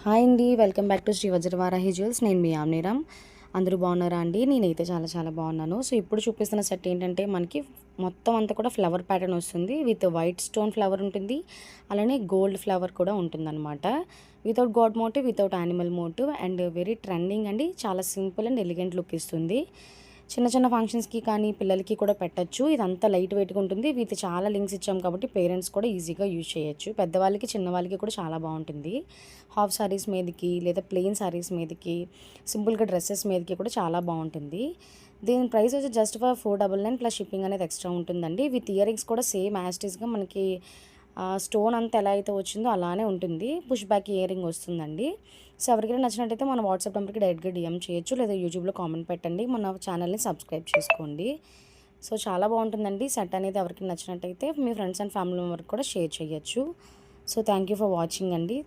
Hi అండి. Welcome back to Sri Vajravarahi jewels. నేను మీ యామ్నీరామ్. అందరూ బాగున్నారా అండి? నేనైతే చాలా చాలా బాగున్నాను. సో ఇప్పుడు చూపిస్తున్న సెట్ ఏంటంటే మనకి మొత్తం అంతా కూడా ఫ్లవర్ ప్యాటర్న్ వస్తుంది. విత్ వైట్ స్టోన్ ఫ్లవర్ ఉంటుంది. అలానే గోల్డ్ ఫ్లవర్ కూడా ఉంటుందన్నమాట. Without god motive, without animal motive and very trending అండి. చాలా సింపుల్ అండ్ ఎలిగెంట్ లుక్ ఇస్తుంది. చిన్న చిన్న ఫంక్షన్స్కి కానీ పిల్లలకి కూడా పెట్టచ్చు. ఇదంతా లైట్ వెయిట్గా ఉంటుంది. విత్ చాలా లింక్స్ ఇచ్చాం కాబట్టి పేరెంట్స్ కూడా ఈజీగా యూజ్ చేయొచ్చు. పెద్దవాళ్ళకి చిన్నవాళ్ళకి కూడా చాలా బాగుంటుంది. హాఫ్ సారీస్ మీదకి లేదా ప్లెయిన్ సారీస్ మీదకి సింపుల్గా డ్రెస్సెస్ మీదకి కూడా చాలా బాగుంటుంది. దీని ప్రైస్ వచ్చి జస్ట్ ఫర్ 499 ప్లస్ షిప్పింగ్ అనేది ఎక్స్ట్రా ఉంటుందండి. విత్ ఇయర్ రింగ్స్ కూడా సేమ్ యాస్టీస్గా మనకి స్టోన్ అంతా ఎలా అయితే వచ్చిందో అలానే ఉంటుంది. పుష్ బ్యాక్ ఇయర్ రింగ్ వస్తుందండి. సో ఎవరికైనా నచ్చినట్టయితే మన వాట్సాప్ నెంబర్కి డైరెక్ట్గా డిఎం చేయొచ్చు, లేదా యూట్యూబ్లో కామెంట్ పెట్టండి. మన ఛానల్ని సబ్స్క్రైబ్ చేసుకోండి. సో చాలా బాగుంటుందండి. సెట్ అనేది ఎవరికి నచ్చినట్టయితే మీ ఫ్రెండ్స్ అండ్ ఫ్యామిలీ మెంబర్కి కూడా షేర్ చేయొచ్చు. So thank you for watching అండి.